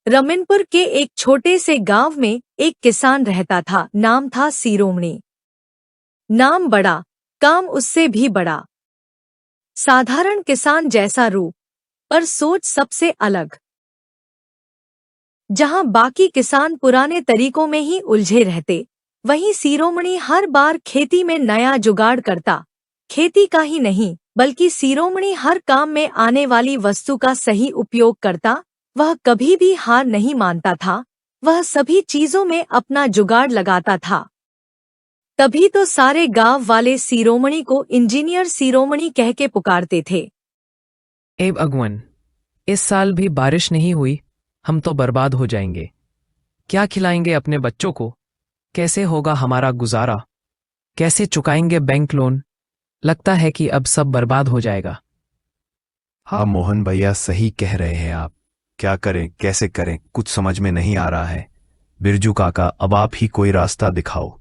रमिनपुर के एक छोटे से गांव में एक किसान रहता था। नाम था शिरोमणि। नाम बड़ा, काम उससे भी बड़ा। साधारण किसान जैसा रूप, पर सोच सबसे अलग। जहां बाकी किसान पुराने तरीकों में ही उलझे रहते, वहीं शिरोमणि हर बार खेती में नया जुगाड़ करता। खेती का ही नहीं, बल्कि शिरोमणि हर काम में आने वाली वस्तु का सही उपयोग करता। वह कभी भी हार नहीं मानता था। वह सभी चीजों में अपना जुगाड़ लगाता था। तभी तो सारे गांव वाले शिरोमणि को इंजीनियर शिरोमणि कह के पुकारते थे। ए भगवान, इस साल भी बारिश नहीं हुई, हम तो बर्बाद हो जाएंगे। क्या खिलाएंगे अपने बच्चों को? कैसे होगा हमारा गुजारा? कैसे चुकाएंगे बैंक लोन? लगता है कि अब सब बर्बाद हो जाएगा। हाँ मोहन भैया, सही कह रहे हैं आप। क्या करें, कैसे करें, कुछ समझ में नहीं आ रहा है। बिरजू काका, अब आप ही कोई रास्ता दिखाओ।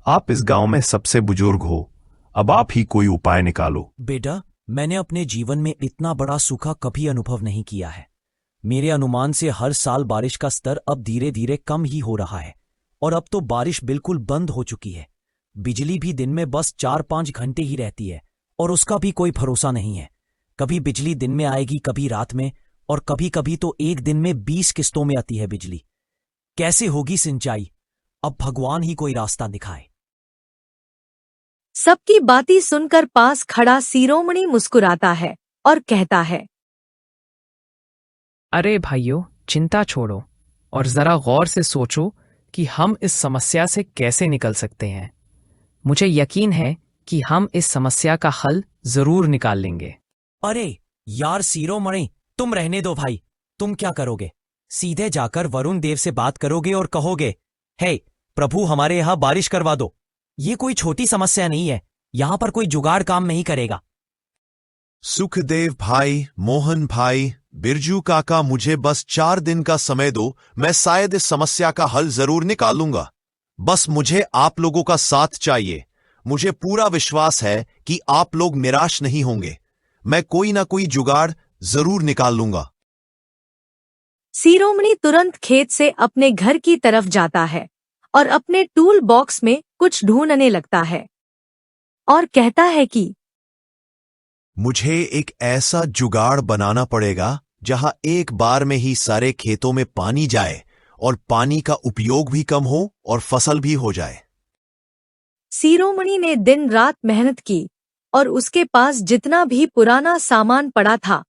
आप इस गांव में सबसे बुजुर्ग हो, अब आप ही कोई उपाय निकालो। बेटा, मैंने अपने जीवन में इतना बड़ा सूखा कभी अनुभव नहीं किया है। मेरे अनुमान से हर साल बारिश का स्तर अब धीरे धीरे कम ही हो रहा है, और अब तो बारिश बिल्कुल बंद हो चुकी है। बिजली भी दिन में बस 4-5 घंटे ही रहती है, और उसका भी कोई भरोसा नहीं है। कभी बिजली दिन में आएगी, कभी रात में, और कभी कभी तो एक दिन में 20 किस्तों में आती है बिजली। कैसे होगी सिंचाई? अब भगवान ही कोई रास्ता दिखाए। सबकी बातें सुनकर पास खड़ा शिरोमणि मुस्कुराता है और कहता है, अरे भाइयों, चिंता छोड़ो और जरा गौर से सोचो कि हम इस समस्या से कैसे निकल सकते हैं। मुझे यकीन है कि हम इस समस्या का हल जरूर निकाल लेंगे। अरे यार शिरोमणि, तुम रहने दो भाई। तुम क्या करोगे? सीधे जाकर वरुण देव से बात करोगे और कहोगे, हे प्रभु, हमारे यहां बारिश करवा दो। ये कोई छोटी समस्या नहीं है, यहां पर कोई जुगाड़ काम नहीं करेगा। सुखदेव भाई, मोहन भाई, बिरजू काका, मुझे बस 4 दिन का समय दो। मैं शायद इस समस्या का हल जरूर निकालूंगा। बस मुझे आप लोगों का साथ चाहिए। मुझे पूरा विश्वास है कि आप लोग निराश नहीं होंगे। मैं कोई ना कोई जुगाड़ जरूर निकाल लूंगा। शिरोमणि तुरंत खेत से अपने घर की तरफ जाता है और अपने टूल बॉक्स में कुछ ढूंढने लगता है और कहता है कि मुझे एक ऐसा जुगाड़ बनाना पड़ेगा जहां एक बार में ही सारे खेतों में पानी जाए और पानी का उपयोग भी कम हो और फसल भी हो जाए। शिरोमणि ने दिन रात मेहनत की और उसके पास जितना भी पुराना सामान पड़ा था,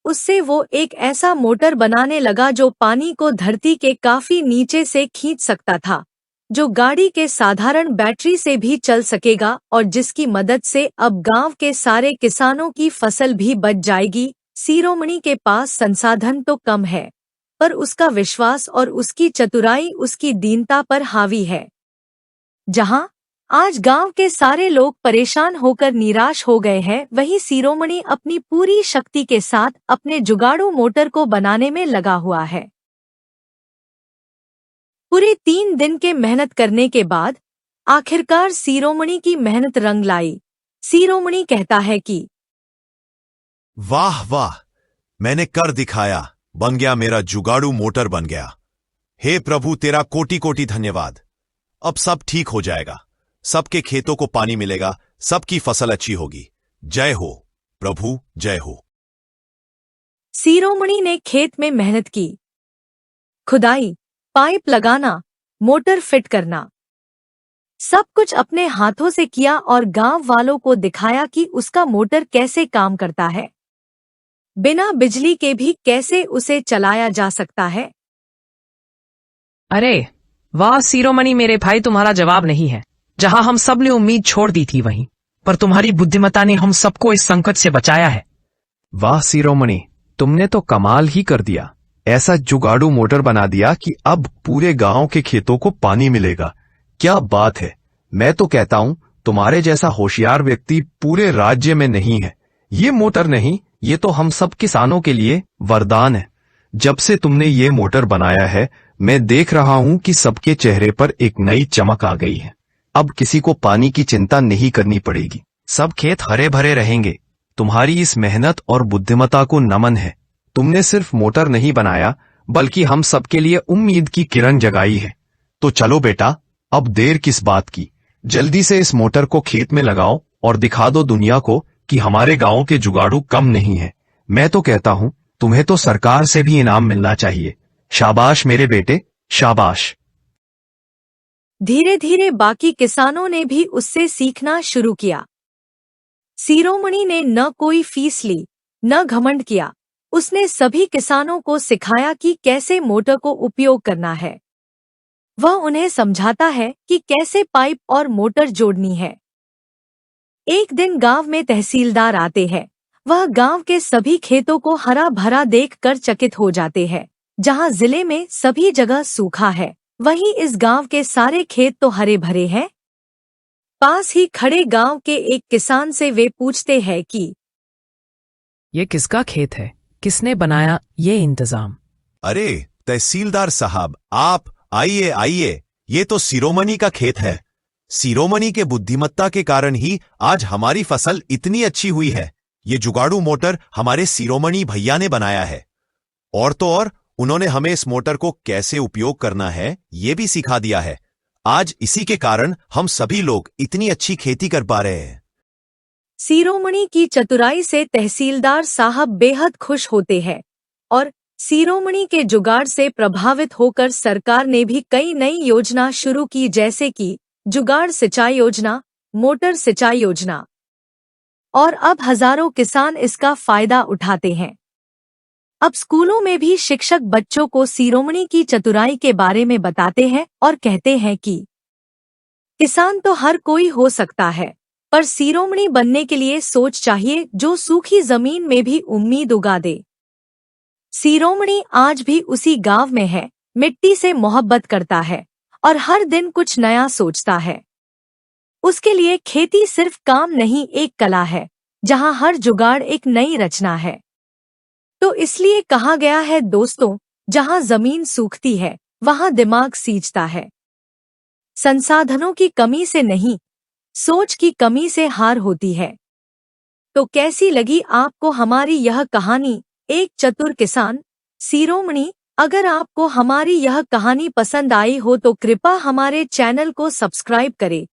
उससे वो एक ऐसा मोटर बनाने लगा जो पानी को धरती के काफी नीचे से खींच सकता था, जो गाड़ी के साधारण बैटरी से भी चल सकेगा और जिसकी मदद से अब गांव के सारे किसानों की फसल भी बच जाएगी। शिरोमणि के पास संसाधन तो कम है, पर उसका विश्वास और उसकी चतुराई उसकी दीनता पर हावी है। जहां आज गांव के सारे लोग परेशान होकर निराश हो गए हैं, वहीं शिरोमणि अपनी पूरी शक्ति के साथ अपने जुगाड़ू मोटर को बनाने में लगा हुआ है। पूरे 3 दिन के मेहनत करने के बाद आखिरकार शिरोमणि की मेहनत रंग लाई। शिरोमणि कहता है कि वाह वाह, मैंने कर दिखाया, बन गया, मेरा जुगाड़ू मोटर बन गया। हे प्रभु, तेरा कोटि कोटि धन्यवाद। अब सब ठीक हो जाएगा, सबके खेतों को पानी मिलेगा, सबकी फसल अच्छी होगी। जय हो प्रभु, जय हो। शिरोमणि ने खेत में मेहनत की, खुदाई, पाइप लगाना, मोटर फिट करना, सब कुछ अपने हाथों से किया और गांव वालों को दिखाया कि उसका मोटर कैसे काम करता है। बिना बिजली के भी कैसे उसे चलाया जा सकता है। अरे वाह शिरोमणि मेरे भाई, तुम्हारा जवाब नहीं है। जहां हम सब ने उम्मीद छोड़ दी थी वहीं पर तुम्हारी बुद्धिमत्ता ने हम सबको इस संकट से बचाया है। वाह शिरोमणि, तुमने तो कमाल ही कर दिया। ऐसा जुगाड़ू मोटर बना दिया कि अब पूरे गांव के खेतों को पानी मिलेगा। क्या बात है। मैं तो कहता हूं, तुम्हारे जैसा होशियार व्यक्ति पूरे राज्य में नहीं है। ये मोटर नहीं, ये तो हम सब किसानों के लिए वरदान है। जब से तुमने ये मोटर बनाया है, मैं देख रहा हूं कि सबके चेहरे पर एक नई चमक आ गई है। अब किसी को पानी की चिंता नहीं करनी पड़ेगी, सब खेत हरे भरे रहेंगे। तुम्हारी इस मेहनत और बुद्धिमत्ता को नमन है। तुमने सिर्फ मोटर नहीं बनाया, बल्कि हम सबके लिए उम्मीद की किरण जगाई है। तो चलो बेटा, अब देर किस बात की, जल्दी से इस मोटर को खेत में लगाओ और दिखा दो दुनिया को कि हमारे गांव के जुगाड़ू कम नहीं है। मैं तो कहता हूं तुम्हें तो सरकार से भी इनाम मिलना चाहिए। शाबाश मेरे बेटे, शाबाश। धीरे धीरे बाकी किसानों ने भी उससे सीखना शुरू किया। शिरोमणि ने न कोई फीस ली, न घमंड किया। उसने सभी किसानों को सिखाया कि कैसे मोटर को उपयोग करना है। वह उन्हें समझाता है कि कैसे पाइप और मोटर जोड़नी है। एक दिन गांव में तहसीलदार आते हैं। वह गांव के सभी खेतों को हरा भरा देखकर चकित हो जाते हैं। जहां जिले में सभी जगह सूखा है, वहीं इस गांव के सारे खेत तो हरे भरे हैं। पास ही खड़े गांव के एक किसान से वे पूछते हैं कि ये किसका खेत है? किसने बनाया ये इंतजाम? अरे तहसीलदार साहब, आप आइए आइए, ये तो शिरोमणि का खेत है। शिरोमणि के बुद्धिमत्ता के कारण ही आज हमारी फसल इतनी अच्छी हुई है। ये जुगाड़ू मोटर हमारे शिरोमणि भैया ने बनाया है। और तो और उन्होंने हमें इस मोटर को कैसे उपयोग करना है ये भी सिखा दिया है। आज इसी के कारण हम सभी लोग इतनी अच्छी खेती कर पा रहे हैं। शिरोमणि की चतुराई से तहसीलदार साहब बेहद खुश होते हैं और शिरोमणि के जुगाड़ से प्रभावित होकर सरकार ने भी कई नई योजना शुरू की, जैसे कि जुगाड़ सिंचाई योजना, मोटर सिंचाई योजना। और अब हजारों किसान इसका फायदा उठाते हैं। अब स्कूलों में भी शिक्षक बच्चों को शिरोमणि की चतुराई के बारे में बताते हैं और कहते हैं कि किसान तो हर कोई हो सकता है, पर शिरोमणि बनने के लिए सोच चाहिए जो सूखी जमीन में भी उम्मीद उगा दे। शिरोमणि आज भी उसी गांव में है, मिट्टी से मोहब्बत करता है और हर दिन कुछ नया सोचता है। उसके लिए खेती सिर्फ काम नहीं, एक कला है, जहां हर जुगाड़ एक नई रचना है। तो इसलिए कहा गया है दोस्तों, जहां जमीन सूखती है वहां दिमाग सींचता है। संसाधनों की कमी से नहीं, सोच की कमी से हार होती है। तो कैसी लगी आपको हमारी यह कहानी, एक चतुर किसान, शिरोमणि? अगर आपको हमारी यह कहानी पसंद आई हो तो कृपया हमारे चैनल को सब्सक्राइब करें